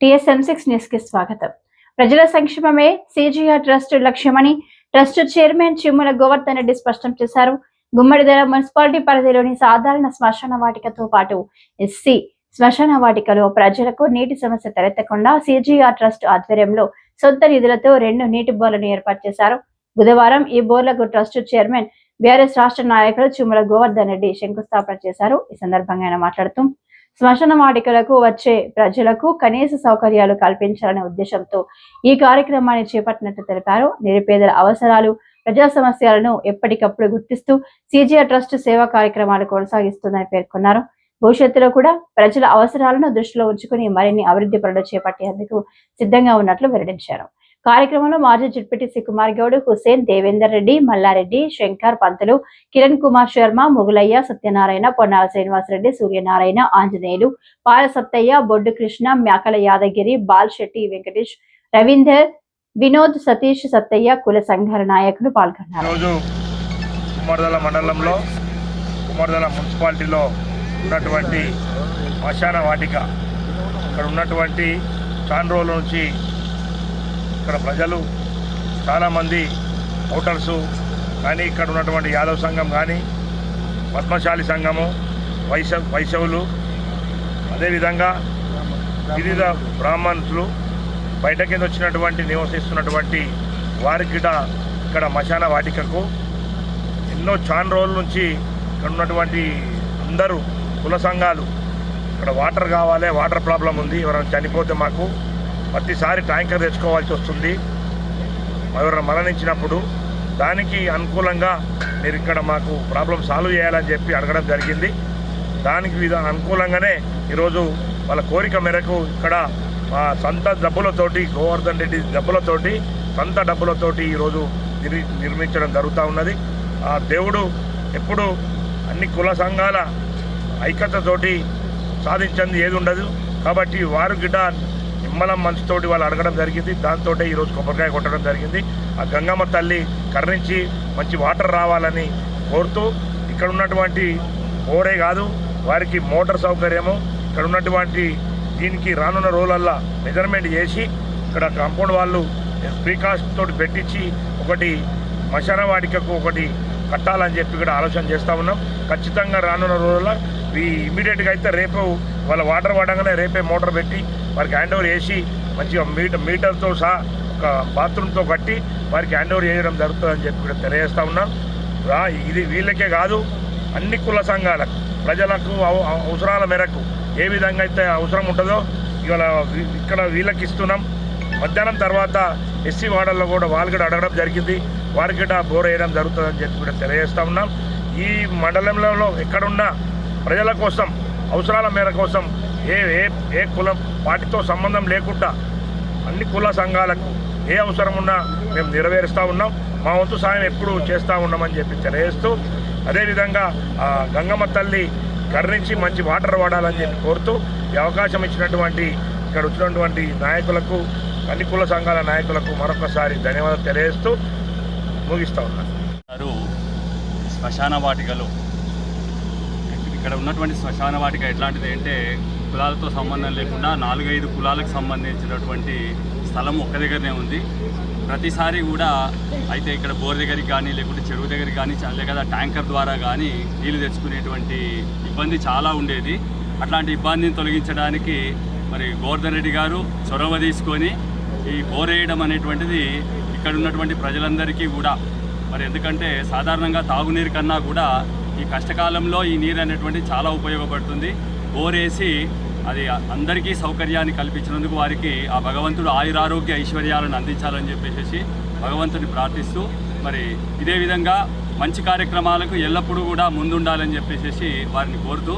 TSM6 news కి స్వాగతం. ప్రజల సంక్షేమమే CGR ట్రస్ట్ లక్ష్యమని ట్రస్ట్ చైర్మన్ చిమ్ముల గోవర్ధన్ రెడ్డి స్పష్టం చేశారు. గుమ్మడిదల మున్సిపాలిటీ పరిధిలోని సాధారణ శ్మశాన వాటికతో పాటు ఎస్సీ శ్మశాన వాటికలో ప్రజలకు నీటి సమస్య తలెత్తకుండా CGR ట్రస్ట్ ఆధ్వర్యంలో సొంత నిధులతో 2 నీటి బోర్లను ఏర్పాటు చేశారు. బుధవారం ఈ బోర్లకు ట్రస్ట్ చైర్మన్ BRS రాష్ట్ర నాయకులు చిమ్ముల గోవర్ధన్ రెడ్డి శంకుస్థాపన చేశారు. ఈ సందర్భంగా ఆయన మాట్లాడుతూ శ్మశాన వాటికలకు వచ్చే ప్రజలకు కనీస సౌకర్యాలు కల్పించాలనే ఉద్దేశంతో ఈ కార్యక్రమాన్ని చేపట్టినట్లు తెలిపారు. నిరుపేదల అవసరాలు, ప్రజా సమస్యలను ఎప్పటికప్పుడు గుర్తిస్తూ CGR ట్రస్ట్ సేవా కార్యక్రమాలు కొనసాగిస్తుందని పేర్కొన్నారు. భవిష్యత్తులో కూడా ప్రజల అవసరాలను దృష్టిలో ఉంచుకుని మరిన్ని అభివృద్ధి పనులు చేపట్టేందుకు సిద్ధంగా ఉన్నట్లు వెల్లడించారు. కార్యక్రమంలో మాజీ జడ్పీటీసీ కుమార్ గౌడ్, హుసేన్, దేవేందర్ రెడ్డి, మల్లారెడ్డి, శంకర్, పంతులు, కిరణ్ కుమార్ శర్మ, ముగులయ్య, సత్యనారాయణ, పొన్నాల శ్రీనివాసరెడ్డి, సూర్యనారాయణ, ఆంజనేయులు, పాల సత్తయ్య, బొడ్డు కృష్ణ, మ్యాకల యాదగిరి, బాల్ శెట్టి, వెంకటేష్, రవీందర్, వినోద్, సతీష్, సత్తయ్య, కుల సంఘాల నాయకులు పాల్గొన్నారు. మున్సిపాలిటీలో ఉన్నటువంటి శ్మశాన వాటిక ఇక్కడ ఉన్నటువంటి చాలా రోజుల నుంచి ఇక్కడ ప్రజలు చాలామంది ఓటర్సు కానీ ఇక్కడ ఉన్నటువంటి యాదవ్ సంఘం కానీ పద్మశాలి సంఘము వైశవులు అదేవిధంగా వివిధ బ్రాహ్మణులు బయట కింద వచ్చినటువంటి నివసిస్తున్నటువంటి వారికి ఇక్కడ శ్మశాన వాటికకు ఎన్నో చాలా రోజుల నుంచి ఇక్కడ ఉన్నటువంటి అందరూ కుల సంఘాలు ఇక్కడ వాటర్ కావాలి, వాటర్ ప్రాబ్లం ఉంది, ఎవరైనా చనిపోతే మాకు ప్రతిసారి ట్యాంకర్ తెచ్చుకోవాల్సి వస్తుంది ఎవరైనా మరణించినప్పుడు, దానికి అనుకూలంగా మీరు ఇక్కడ మాకు ప్రాబ్లం సాల్వ్ చేయాలని చెప్పి అడగడం జరిగింది. దానికి అనుకూలంగానే ఈరోజు వాళ్ళ కోరిక మేరకు ఇక్కడ మా సొంత డబ్బులతోటి గోవర్ధన్ రెడ్డి డబ్బులతోటి సొంత డబ్బులతోటి ఈరోజు నిర్మించడం జరుగుతూ ఉన్నది. ఆ దేవుడు ఎప్పుడు అన్ని కుల సంఘాల ఐక్యతతోటి సాధించింది ఏది ఉండదు కాబట్టి వారు గిడ్డ నిమ్మలం మనసుతోటి వాళ్ళు అడగడం జరిగింది. దాంతో ఈరోజు కొబ్బరికాయ కొట్టడం జరిగింది. ఆ గంగమ్మ తల్లి కరుణించి మంచి వాటర్ రావాలని కోరుతూ ఇక్కడ ఉన్నటువంటి బోరే కాదు వారికి మోటార్ సౌకర్యము ఇక్కడ ఉన్నటువంటి దీనికి రానున్న రోజులల్లో మెజర్మెంట్ చేసి ఇక్కడ కాంపౌండ్ వాళ్ళు ప్రీకాస్ట్ తోటి పెట్టించి ఒకటి శ్మశాన వాటికకు ఒకటి కట్టాలని చెప్పి ఇక్కడ ఆలోచన చేస్తూ ఉన్నాం. ఖచ్చితంగా రానున్న రోజుల్లో ఇమీడియట్గా అయితే రేపు వాళ్ళ వాటర్ వాడగానే రేపే మోటార్ పెట్టి వారికి హ్యాండ్ ఓవర్ చేసి మంచిగా మీటర్తో సహా ఒక బాత్రూమ్తో కట్టి వారికి హ్యాండ్ ఓవర్ చేయడం జరుగుతుందని చెప్పి ఇక్కడ తెలియజేస్తూ ఉన్నాం. ఇది వీళ్ళకే కాదు అన్ని కుల సంఘాలకు ప్రజలకు అవసరాల మేరకు ఏ విధంగా అయితే అవసరం ఉంటుందో ఇవాళ ఇక్కడ వీళ్ళకి ఇస్తున్నాం. మధ్యాహ్నం తర్వాత ఎస్సీ వార్డుల్లో కూడా వాళ్ళు కూడా అడగడం జరిగింది, వారికి కూడా బోర్ వేయడం జరుగుతుందని చెప్పి కూడా తెలియజేస్తూ ఉన్నాం. ఈ మండలంలో ఎక్కడున్నా ప్రజల కోసం అవసరాల మేర కోసం ఏ కులం పార్టీతో సంబంధం లేకుండా అన్ని కుల సంఘాలకు ఏ అవసరం ఉన్నా మేము నెరవేరుస్తూ ఉన్నాం. మా వంతు సాయం ఎప్పుడు చేస్తూ ఉన్నామని చెప్పి తెలియజేస్తూ అదేవిధంగా గంగమ్మ తల్లి కరుణించి మంచి వాటర్ వాడాలని చెప్పి కోరుతూ ఈ అవకాశం ఇచ్చినటువంటి ఇక్కడ వచ్చినటువంటి నాయకులకు అన్ని కుల సంఘాల నాయకులకు మరొకసారి ధన్యవాదాలు తెలియజేస్తూ ముగిస్తూ ఉన్నారు. శ్మశాన వాటికలో ఇక్కడ ఉన్నటువంటి శ్మశాన వాటిక ఎట్లాంటిది అంటే కులాలతో సంబంధం లేకుండా 4-5 కులాలకు సంబంధించినటువంటి స్థలం ఒక్క దగ్గరనే ఉంది. ప్రతిసారి కూడా అయితే ఇక్కడ బోర్ దగ్గరికి కానీ లేకుంటే చెరువు దగ్గరికి కానీ లేదా ట్యాంకర్ ద్వారా కానీ నీళ్లు తెచ్చుకునేటువంటి ఇబ్బంది చాలా ఉండేది. అట్లాంటి ఇబ్బందిని తొలగించడానికి మరి గోవర్ధన్ రెడ్డి గారు చొరవ తీసుకొని ఈ బోర్ వేయడం అనేటువంటిది ఇక్కడ ఉన్నటువంటి ప్రజలందరికీ కూడా మరి ఎందుకంటే సాధారణంగా తాగునీరు కన్నా కూడా ఈ కష్టకాలంలో ఈ నీరు అనేటువంటి చాలా ఉపయోగపడుతుంది. బోర్ వేసి అది అందరికీ సౌకర్యాన్ని కల్పించినందుకు వారికి ఆ భగవంతుడు ఆయురారోగ్య ఐశ్వర్యాలను అందించాలని చెప్పేసి భగవంతుని ప్రార్థిస్తూ మరి ఇదే విధంగా మంచి కార్యక్రమాలకు ఎల్లప్పుడూ కూడా ముందుండాలని చెప్పేసి వారిని కోరుతూ